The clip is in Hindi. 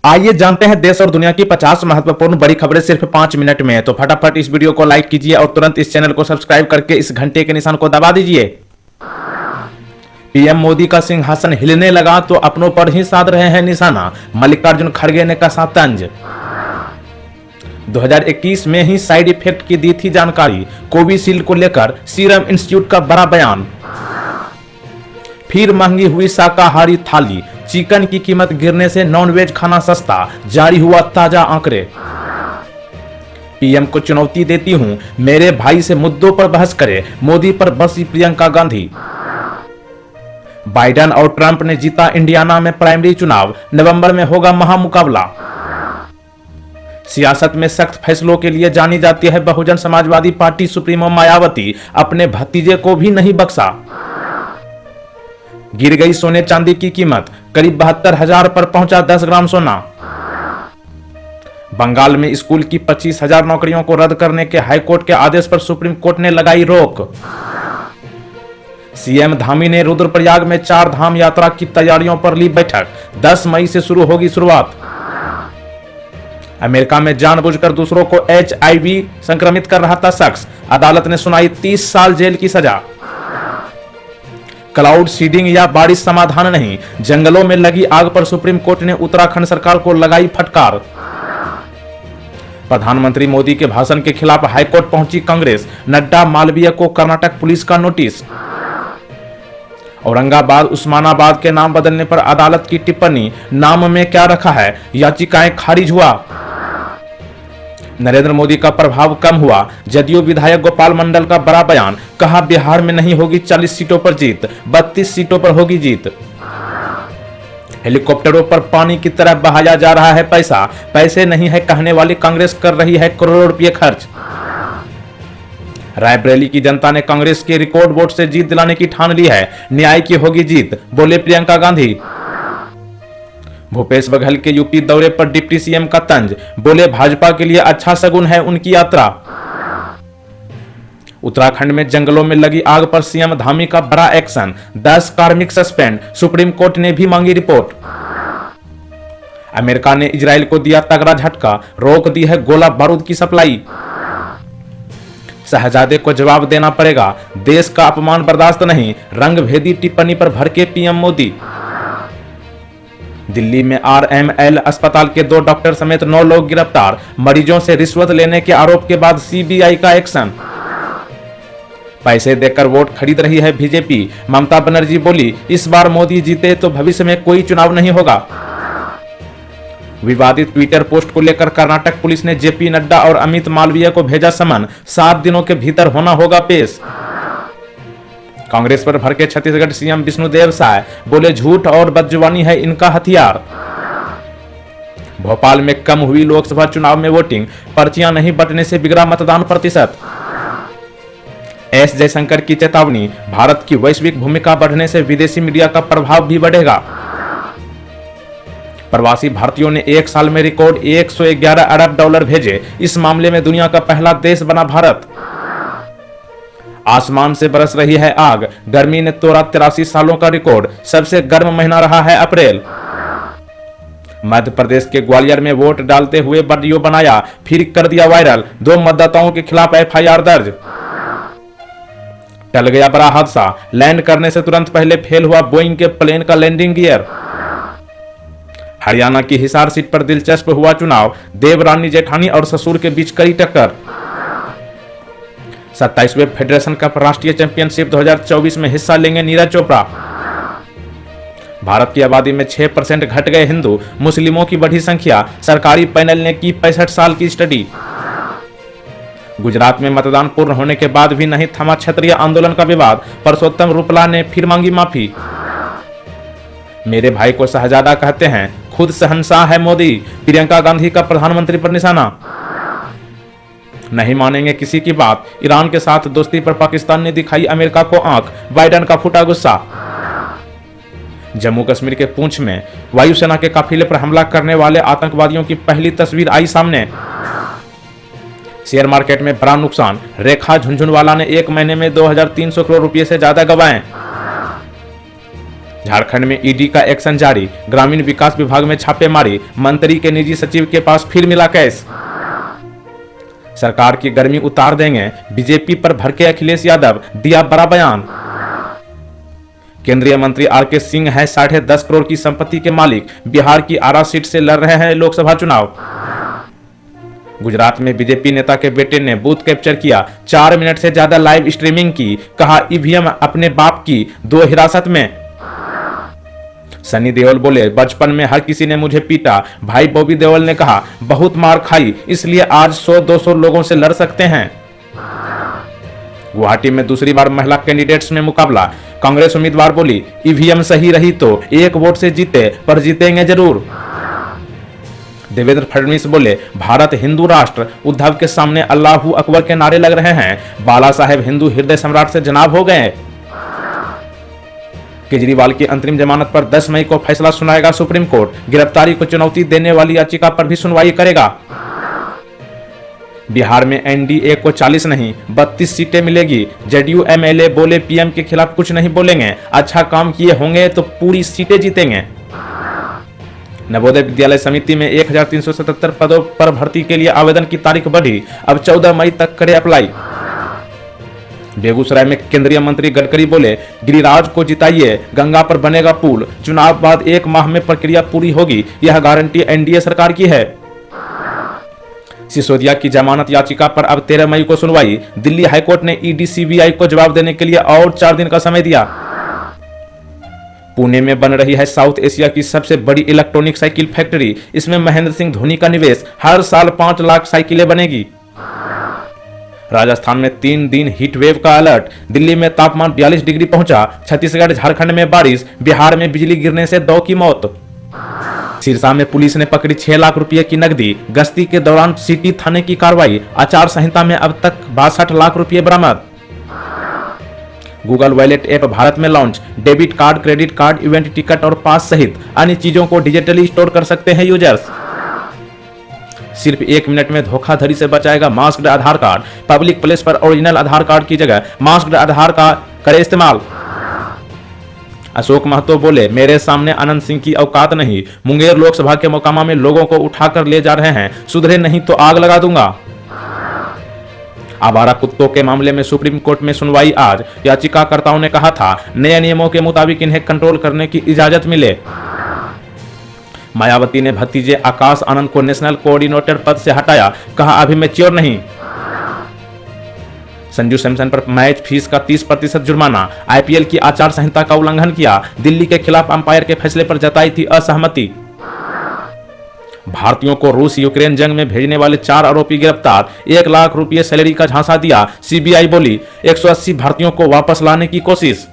आइए जानते हैं देश और दुनिया की 50 महत्वपूर्ण बड़ी खबरें सिर्फ 5 मिनट में। तो फटाफट इस वीडियो को लाइक कीजिए और तुरंत इस चैनल को सब्सक्राइब करके इस घंटे के निशान को दबा दीजिए। पीएम मोदी का सिंहासन हिलने लगा तो अपनों पर ही साध रहे हैं निशाना, मल्लिकार्जुन खड़गे ने कसा तंज। 2021 में ही साइड इफेक्ट की दी थी जानकारी, कोविशील्ड को लेकर सीरम इंस्टीट्यूट का बड़ा बयान। फिर महंगी हुई शाकाहारी थाली, चिकन की कीमत गिरने से नॉनवेज खाना सस्ता, जारी हुआ ताजा आंकड़े। पीएम को चुनौती देती हूं, मेरे भाई से मुद्दों पर बहस करे, मोदी पर बरसी प्रियंका गांधी। बाइडेन और ट्रंप ने जीता इंडियाना में प्राइमरी चुनाव, नवंबर में होगा महामुकाबला। सियासत में सख्त फैसलों के लिए जानी जाती है बहुजन समाजवादी पार्टी सुप्रीमो मायावती, अपने भतीजे को भी नहीं बख्शा। गिर गई सोने चांदी की कीमत, करीब 72,000 पर पहुंचा 10 ग्राम सोना। बंगाल में स्कूल की 25,000 नौकरियों को रद्द करने के हाईकोर्ट के आदेश पर सुप्रीम कोर्ट ने लगाई रोक। सीएम धामी ने रुद्रप्रयाग में 4 धाम यात्रा की तैयारियों पर ली बैठक, 10 मई से शुरू होगी शुरुआत। अमेरिका में जानबूझकर दूसरों को HIV संक्रमित कर रहा था शख्स, अदालत ने सुनाई 30 साल जेल की सजा। क्लाउड सीडिंग या बारिश समाधान नहीं, जंगलों में लगी आग पर सुप्रीम कोर्ट ने उत्तराखंड सरकार को लगाई फटकार। प्रधानमंत्री मोदी के भाषण के खिलाफ हाईकोर्ट पहुंची कांग्रेस, नड्डा मालवीय को कर्नाटक पुलिस का नोटिस। औरंगाबाद उस्मानाबाद के नाम बदलने पर अदालत की टिप्पणी, नाम में क्या रखा है, याचिकाएं खारिज हुआ। नरेंद्र मोदी का प्रभाव कम हुआ, जदयू विधायक गोपाल मंडल का बड़ा बयान, कहा बिहार में नहीं होगी 40 सीटों पर जीत, 32 सीटों पर होगी जीत। हेलीकॉप्टरों पर पानी की तरह बहाया जा रहा है पैसा, पैसे नहीं है कहने वाली कांग्रेस कर रही है करोड़ों रुपए खर्च। रायबरेली की जनता ने कांग्रेस के रिकॉर्ड वोट से जीत दिलाने की ठान ली है, न्याय की होगी जीत, बोले प्रियंका गांधी। भूपेश बघेल के यूपी दौरे पर डिप्टी सीएम का तंज, बोले भाजपा के लिए अच्छा शगुन है उनकी यात्रा। उत्तराखंड में जंगलों में लगी आग पर सीएम धामी का बड़ा एक्शन, 10 कार्मिक सस्पेंड, सुप्रीम कोर्ट ने भी मांगी रिपोर्ट। अमेरिका ने इजराइल को दिया तगड़ा झटका, रोक दी है गोला बारूद की सप्लाई। शहजादे को जवाब देना पड़ेगा, देश का अपमान बर्दाश्त नहीं, रंगभेदी टिप्पणी पर भड़के पीएम मोदी। दिल्ली में RML अस्पताल के 2 डॉक्टर समेत 9 लोग गिरफ्तार, मरीजों से रिश्वत लेने के आरोप के बाद CBI का एक्शन। पैसे देकर वोट खरीद रही है बीजेपी, ममता बनर्जी बोली इस बार मोदी जीते तो भविष्य में कोई चुनाव नहीं होगा। विवादित ट्विटर पोस्ट को लेकर कर्नाटक पुलिस ने JP नड्डा और अमित मालवीय को भेजा समन, 7 दिनों के भीतर होना होगा पेश। कांग्रेस पर भड़के छत्तीसगढ़ सीएम विष्णुदेव साय, बोले झूठ और बदजुबानी है इनका हथियार। भोपाल में कम हुई लोकसभा चुनाव में वोटिंग, पर्चियां नहीं बंटने से बिगड़ा मतदान प्रतिशत। S जयशंकर की चेतावनी, भारत की वैश्विक भूमिका बढ़ने से विदेशी मीडिया का प्रभाव भी बढ़ेगा। प्रवासी भारतीयों ने 1 साल में रिकॉर्ड $111 अरब भेजे, इस मामले में दुनिया का पहला देश बना भारत। आसमान से बरस रही है आग, गर्मी ने तोड़ा 83 सालों का रिकॉर्ड, सबसे गर्म महीना रहा है अप्रैल। मध्य प्रदेश के ग्वालियर में वोट डालते हुए वीडियो बनाया, फिर कर दिया वायरल, 2 मतदाताओं के खिलाफ FIR दर्ज। टल गया बड़ा हादसा, लैंड करने से तुरंत पहले फेल हुआ बोइंग के प्लेन का लैंडिंग गियर। हरियाणा की हिसार सीट पर दिलचस्प हुआ चुनाव, देवरानी जेठानी और ससुर के बीच कड़ी टक्कर। 27वें फेडरेशन कप राष्ट्रीय चैंपियनशिप 2024 में हिस्सा लेंगे नीरज चोपड़ा। भारत की आबादी में 6% घट गए हिंदू, मुस्लिमों की बढ़ी संख्या, सरकारी पैनल ने की 65 साल की स्टडी। गुजरात में मतदान पूर्ण होने के बाद भी नहीं थमा क्षत्रिय आंदोलन का विवाद, परसोत्तम रुपला ने फिर मांगी माफी। मेरे भाई को शहजादा कहते हैं, खुद शहंशाह है मोदी, प्रियंका गांधी का प्रधानमंत्री पर निशाना। नहीं मानेंगे किसी की बात, ईरान के साथ दोस्ती पर पाकिस्तान ने दिखाई अमेरिका को आंख, बाइडेन का फूटा गुस्सा। जम्मू कश्मीर के पुंछ में वायुसेना के काफिले पर हमला करने वाले आतंकवादियों की पहली तस्वीर आई सामने। शेयर मार्केट में बड़ा नुकसान, रेखा झुंझुनवाला ने 1 महीने में 2,300 करोड़ रुपए से ज्यादा गंवाए। झारखंड में ईडी का एक्शन जारी, ग्रामीण विकास विभाग में छापेमारी, मंत्री के निजी सचिव के पास फिर मिला कैश। सरकार की गर्मी उतार देंगे, बीजेपी पर भड़के अखिलेश यादव, दिया बड़ा बयान। केंद्रीय मंत्री आरके सिंह है 10.5 करोड़ की संपत्ति के मालिक, बिहार की आरा सीट से लड़ रहे हैं लोकसभा चुनाव। गुजरात में बीजेपी नेता के बेटे ने बूथ कैप्चर किया, 4 मिनट से ज्यादा लाइव स्ट्रीमिंग की, कहा ईवीएम अपने बाप की, 2 हिरासत में। सनी देओल बोले, बचपन में हर किसी ने मुझे पीटा। भाई बॉबी देओल ने कहा, बहुत मार खाई, इसलिए आज 100-200 लोगों से लड़ सकते हैं। गुवाहाटी में दूसरी बार महिला कैंडिडेट्स में मुकाबला, कांग्रेस उम्मीदवार बोली, ईवीएम सही रही तो 1 वोट से जीते, पर जीतेंगे जरूर। देवेंद्र फडणवीस बोले, भारत हिंदू राष्ट्र, उद्धव के सामने अल्लाहू अकबर के नारे लग रहे हैं, बाला साहेब हिंदू हृदय सम्राट से जनाब हो गए। केजरीवाल की अंतरिम जमानत पर 10 मई को फैसला सुनाएगा सुप्रीम कोर्ट, गिरफ्तारी को चुनौती देने वाली याचिका पर भी सुनवाई करेगा। बिहार में एनडीए को 40 नहीं 32 सीटें मिलेगी, जेडीयू एमएलए बोले पीएम के खिलाफ कुछ नहीं बोलेंगे, अच्छा काम किए होंगे तो पूरी सीटें जीतेंगे। नवोदय विद्यालय समिति में 1377 पदों पर भर्ती के लिए आवेदन की तारीख बढ़ी, अब 14 मई तक करे अप्लाई। बेगूसराय में केंद्रीय मंत्री गडकरी बोले, गिरिराज को जिताइए, गंगा पर बनेगा पुल, चुनाव बाद 1 माह में प्रक्रिया पूरी होगी, यह गारंटी एनडीए सरकार की है। सिसोदिया की जमानत याचिका पर अब 13 मई को सुनवाई, दिल्ली हाईकोर्ट ने ईडी सीबीआई को जवाब देने के लिए और 4 दिन का समय दिया। पुणे में बन रही है साउथ एशिया की सबसे बड़ी इलेक्ट्रॉनिक साइकिल फैक्ट्री, इसमें महेंद्र सिंह धोनी का निवेश, हर साल 5 लाख साइकिलें बनेगी। राजस्थान में 3 दिन हीट वेव का अलर्ट, दिल्ली में तापमान 42 डिग्री पहुंचा, छत्तीसगढ़ झारखंड में बारिश, बिहार में बिजली गिरने से 2 की मौत। सिरसा में पुलिस ने पकड़ी 6 लाख रुपए की नकदी, गश्ती के दौरान सिटी थाने की कार्रवाई, आचार संहिता में अब तक 62 लाख रुपए बरामद। गूगल वॉलेट ऐप भारत में launch, debit card, credit card, event ticket और पास सहित अन्य चीजों को डिजिटली स्टोर कर सकते हैं यूजर्स। सिर्फ 1 मिनट में धोखाधड़ी से बचाएगा मास्क्ड आधार कार्ड, पब्लिक प्लेस पर ओरिजिनल आधार कार्ड की जगह मास्क्ड आधार का करे इस्तेमाल। अशोक महतो बोले, मेरे सामने अनंत सिंह की औकात नहीं, मुंगेर लोकसभा के मोकामा में लोगों को उठाकर ले जा रहे हैं, सुधरे नहीं तो आग लगा दूंगा। आवारा कुत्तों के मामले में सुप्रीम कोर्ट में सुनवाई आज, याचिकाकर्ताओं ने कहा था नए नियमों के मुताबिक इन्हें कंट्रोल करने की इजाजत मिले। मायावती ने भतीजे आकाश आनंद को नेशनल कोऑर्डिनेटर पद से हटाया, कहा अभी मैच्योर नहीं। संजू सैमसन पर मैच फीस का 30% जुर्माना, आईपीएल की आचार संहिता का उल्लंघन किया, दिल्ली के खिलाफ अंपायर के फैसले पर जताई थी असहमति। भारतीयों को रूस यूक्रेन जंग में भेजने वाले 4 आरोपी गिरफ्तार, 1 लाख रुपये सैलरी का झांसा दिया, सीबीआई बोली 180 भारतीयों को वापस लाने की कोशिश।